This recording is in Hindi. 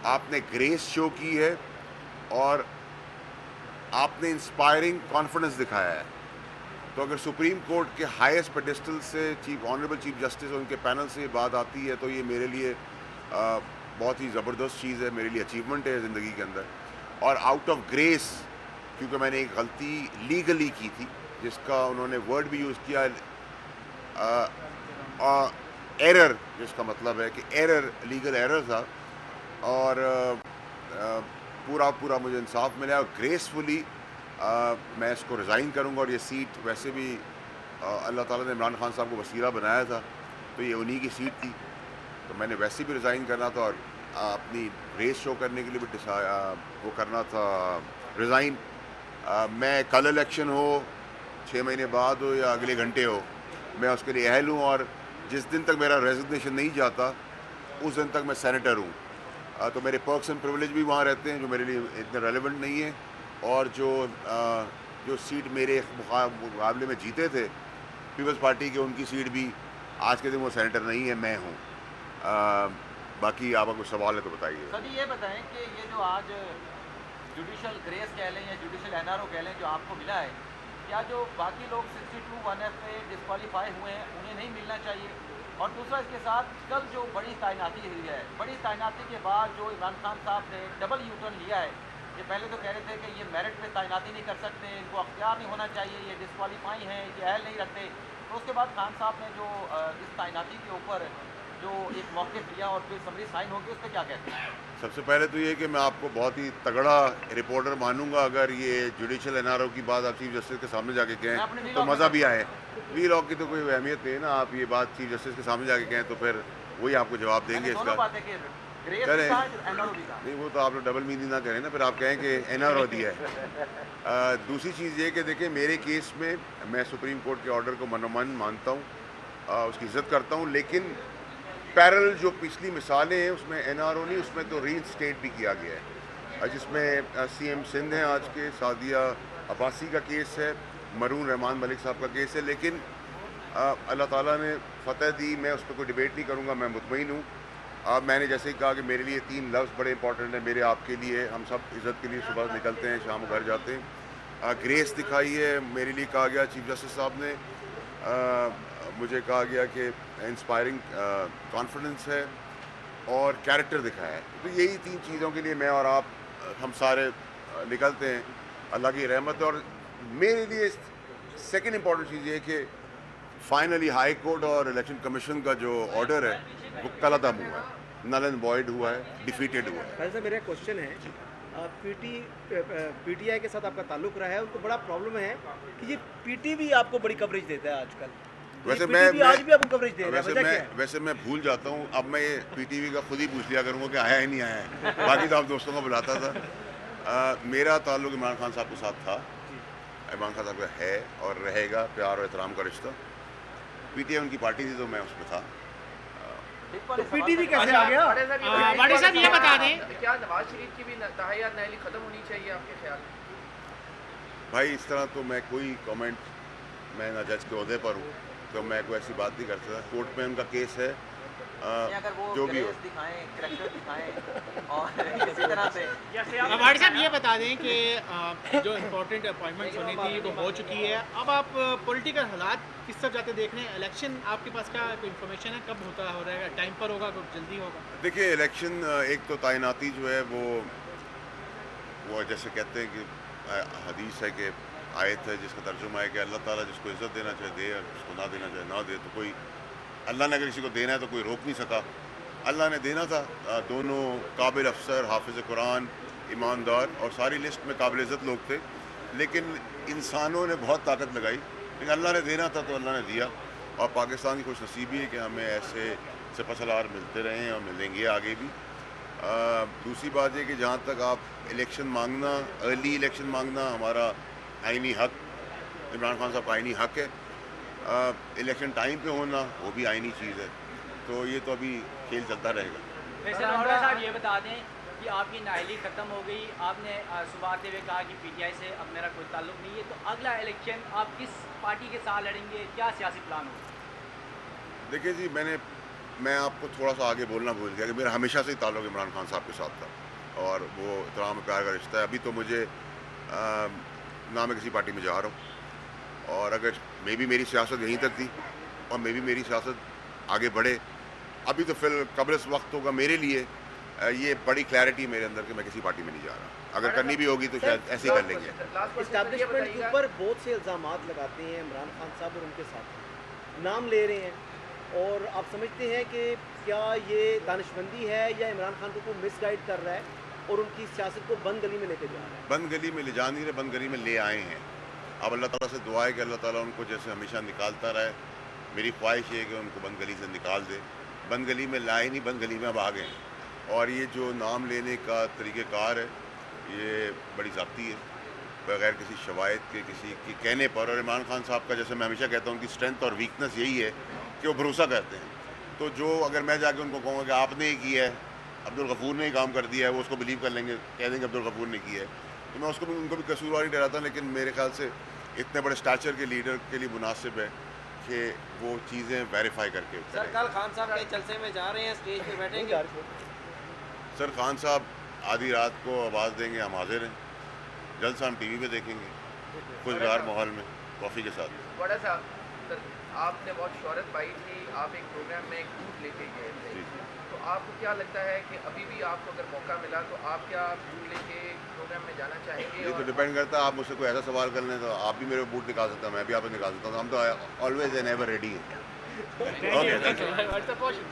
आपने ग्रेस शो की है और आपने इंस्पायरिंग कॉन्फिडेंस दिखाया है। तो अगर सुप्रीम कोर्ट के हाईएस्ट पेडिस्टल से ऑनरेबल चीफ जस्टिस और उनके पैनल से ये बात आती है तो ये मेरे लिए बहुत ही ज़बरदस्त चीज़ है, मेरे लिए अचीवमेंट है ज़िंदगी के अंदर। और आउट ऑफ ग्रेस, क्योंकि मैंने एक गलती लीगली की थी जिसका उन्होंने वर्ड भी यूज़ किया, एरर, जिसका मतलब है कि एरर, लीगल एरर था, और पूरा पूरा मुझे इंसाफ मिला और ग्रेसफुली मैं इसको रिज़ाइन करूंगा। और ये सीट वैसे भी अल्लाह ताला ने इमरान खान साहब को वसीला बनाया था, तो ये उन्हीं की सीट थी, तो मैंने वैसे भी रिज़ाइन करना था और अपनी रेस शो करने के लिए भी वो करना था रिज़ाइन। मैं कल इलेक्शन हो, 6 महीने बाद हो या अगले घंटे हो, मैं उसके लिए अहल हूँ। और जिस दिन तक मेरा रेजिग्नेशन नहीं जाता उस दिन तक मैं सेनेटर हूँ। तो मेरे पर्क्स एंड प्रिविलेज भी वहाँ रहते हैं जो मेरे लिए इतने रेलेवेंट नहीं है। और जो सीट मेरे मुकाबले में जीते थे पीपल्स पार्टी के, उनकी सीट भी आज के दिन वो सेनेटर नहीं है, मैं हूँ। बाकी आपका कुछ सवाल है तो बताइए। सर जी ये बताएं कि ये जो आज जुडिशल ग्रेस कह लें या जुडिशल एनआरओ कह लें जो आपको मिला है, क्या जो बाकी लोग 62(1)(f) पे डिस्क्वालीफाई हुए हैं उन्हें नहीं मिलना चाहिए? और दूसरा इसके साथ कल जो बड़ी तैनाती हुई है, बड़ी तैनाती के बाद जो इमरान खान साहब ने डबल यूटर्न लिया है, ये पहले तो कह रहे थे कि ये मेरिट पे तैनाती नहीं कर सकते, इनको अख्तियार नहीं होना चाहिए, ये डिस्क्वालीफाई हैं, ये अहल नहीं रखते, तो उसके बाद खान साहब ने जो इस तैनाती के ऊपर जो एक मौक़िफ़ लिया और फिर समरी साइन होगी, उस पर क्या कहते हैं? सबसे पहले तो ये कि मैं आपको बहुत ही तगड़ा रिपोर्टर मानूंगा अगर ये जुडिशल एनआरओ की बात आप चीफ जस्टिस के सामने जाके कहें तो मज़ा भी आए। वी लॉ की तो कोई अहमियत नहीं है ना, आप ये बात चीफ जस्टिस के सामने जाके कहें तो फिर वही आपको जवाब देंगे इसका। करें नहीं, वो तो आप लोग डबल मीनिंग ना करें ना, फिर आप कहें कि एनआरओ दिया है। दूसरी चीज़ ये कि देखिए, मेरे केस में मैं सुप्रीम कोर्ट के ऑर्डर को मनोमन मानता हूँ, उसकी इज्जत करता हूँ, लेकिन पैरेलल जो पिछली मिसालें हैं उसमें एनआरओ नहीं, उसमें तो रीइंस्टेट भी किया गया है, जिसमें सीएम सिंध हैं आज के, सादिया अब्बासी का केस है, मरून रहमान मलिक साहब का केस है। लेकिन अल्लाह ताला ने फतह दी, मैं उस पर कोई डिबेट नहीं करूँगा, मैं मुतमईन हूँ। अब मैंने जैसे ही कहा कि मेरे लिए 3 लफ्ज़ बड़े इंपॉर्टेंट हैं, मेरे आपके लिए, हम सब इज़्ज़त के लिए सुबह निकलते हैं, शाम घर जाते हैं। ग्रेस दिखाई है, मेरे लिए कहा गया चीफ जस्टिस साहब ने, मुझे कहा गया कि इंस्पायरिंग कॉन्फिडेंस है और कैरेक्टर दिखाया है। तो यही 3 चीज़ों के लिए मैं और आप, हम सारे निकलते हैं, अल्लाह की रहमत है। और मेरे लिए सेकंड इम्पॉर्टेंट चीज़ ये है कि फाइनली हाई कोर्ट और इलेक्शन कमीशन का जो ऑर्डर है वो कलअदम हुआ है, नल एंड वॉइड हुआ है, डिफीटेड हुआ है। सर मेरा क्वेश्चन है, पीटीआई के साथ आपका ताल्लुक रहा है, उनको बड़ा प्रॉब्लम है कि ये पीटीवी आपको बड़ी कवरेज देता है आजकल। वैसे आज भी आपको कवरेज दे रहा है, वैसे मैं भूल जाता हूँ, अब मैं ये पीटीवी का खुद ही पूछ लिया करूँगा कि आया है नहीं आया है। बाकी तो आप दोस्तों को बुलाता था। मेरा ताल्लुक इमरान खान साहब के साथ था, इमरान खान साहब का है और रहेगा, प्यार और एहतराम का रिश्ता। पीटीआई उनकी पार्टी थी तो मैं उसमें था। तो पीटीवी कैसे आ गया? वाणी साहब ये बता दें, क्या नवाज शरीफ की भी तहैयात नहली खत्म होनी चाहिए आपके ख्याल में? भाई इस तरह तो मैं कोई कमेंट, मैं ना जज के ओहदे पर हूँ तो मैं कोई ऐसी बात नहीं कर सकता। कोर्ट में उनका केस है, अगर वो जो भी हो। दिखाएं, करैक्टर दिखाएं और इसी तरह से वाणी साहब ये बता दें कि जो इम्पोर्टेंट अपॉइंटमेंट्स होनी थी वो हो चुकी है, अब आप पॉलिटिकल हालात किस तरह जाते देख रहे हैं? इलेक्शन आपके पास क्या कोई इन्फॉर्मेशन है, कब होता हो रहेगा, टाइम पर होगा, कब जल्दी होगा? देखिए, इलेक्शन एक तो तैनाती जो है वो जैसे कहते हैं कि हदीस है कि आयत है जिसका तर्जुमा है कि अल्लाह ताला जिसको इज़्ज़त देना चाहे दे और जिसको ना देना चाहे ना दे। तो कोई, अल्लाह ने अगर किसी को देना है तो कोई रोक नहीं सका। अल्लाह ने देना था, दोनों काबिल अफसर, हाफिज़ कुरान, ईमानदार और सारी लिस्ट में काबिल इज़्ज़त लोग थे, लेकिन इंसानों ने बहुत ताकत लगाई। लेकिन अल्लाह ने देना था तो अल्लाह ने दिया, और पाकिस्तान की खुश नसीबी है कि हमें ऐसे सिपहसालार मिलते रहे हैं और मिलेंगे आगे भी। दूसरी बात ये कि जहाँ तक आप इलेक्शन मांगना, अर्ली इलेक्शन मांगना हमारा आइनी हक, इमरान खान साहब का आइनी हक है। इलेक्शन टाइम पे होना वो भी आइनी चीज़ है। तो ये तो अभी खेल चलता रहेगा। वैसे नौरा साहब ये बता दें कि आपकी नाअहली ख़त्म हो गई, आपने सुबह आते हुए कहा कि पीटीआई से अब मेरा कोई ताल्लुक नहीं है, तो अगला इलेक्शन आप किस पार्टी के साथ लड़ेंगे, क्या सियासी प्लान होगा? देखिए जी, मैंने मैं आपको थोड़ा सा आगे बोलना भूल गया कि मेरा हमेशा से ही ताल्लुक़ इमरान खान साहब के साथ था और वो इहतराम प्यार का रिश्ता है। अभी तो मुझे ना मैं किसी पार्टी में जा रहा हूँ और अगर मे भी मेरी सियासत यहीं तक थी और मे भी मेरी सियासत आगे बढ़े, अभी तो फिर कब्र इस वक्त होगा मेरे लिए ये बड़ी क्लैरिटी मेरे अंदर कि मैं किसी पार्टी में नहीं जा रहा। अगर करनी भी होगी तो शायद ऐसे ही कर लेंगे। इस्टेब्लिशमेंट के ऊपर बहुत से इल्ज़ाम लगाते हैं इमरान खान साहब और उनके साथ नाम ले रहे हैं और आप समझते हैं कि क्या ये दानिशमंदी है या इमरान खान को कोई मिसगाइड कर रहा है और उनकी सियासत को बंद गली में लेके जा रहा है? बंद गली में ले जा नहीं रहे, बंद गली में ले आए हैं। अब अल्लाह ताला से दुआ है कि अल्लाह ताला उनको जैसे हमेशा निकालता रहे। मेरी ख्वाहिश है कि उनको बंद गली से निकाल दे। बंद गली में लाए नहीं, बंद गली में अब आ गए हैं। और ये जो नाम लेने का तरीक़ेकार है ये बड़ी ज़ाती है, बग़ैर किसी शवायद के किसी के कहने पर। और इमरान खान साहब का जैसे मैं हमेशा कहता हूँ उनकी स्ट्रेंथ और वीकनेस यही है कि वो भरोसा करते हैं। तो जो अगर मैं जाके उनको कहूँगा कि आपने ही किया है, अब्दुल गफूर ने ही काम कर दिया है, वो उसको बिलीव कर लेंगे, कह देंगे अब्दुल गफूर ने किया है। तो मैं उसको भी उनको भी कसूरवार नहीं डराता, लेकिन मेरे ख्याल से इतने बड़े स्टैचर के लीडर के लिए मुनासिब है कि वो चीज़ें वेरीफाई करके सर करें। कल खान साहब के जलसे में जा रहे हैं, स्टेज पे बैठेंगे। सर खान साहब आधी रात को आवाज़ देंगे, हम हाजिर हैं। जलसा हम टीवी पे देखेंगे खुशगवार माहौल में कॉफ़ी के साथ। बड़ा साहब, सर आपने बहुत शोहरत पाई थी, आप एक प्रोग्राम में एक बूट लेके गए थे, जी। तो आपको क्या लगता है कि अभी भी आपको अगर मौका मिला तो आप क्या बूट लेके प्रोग्राम में जाना चाहेंगे? ये तो डिपेंड करता है, आप मुझसे कोई ऐसा सवाल कर लें तो आप भी मेरे बूट निकाल सकते हैं, मैं भी आपको निकाल सकता हूँ। हम तो ऑलवेज एंड एवर रेडी हैं। Thank you. What's the question?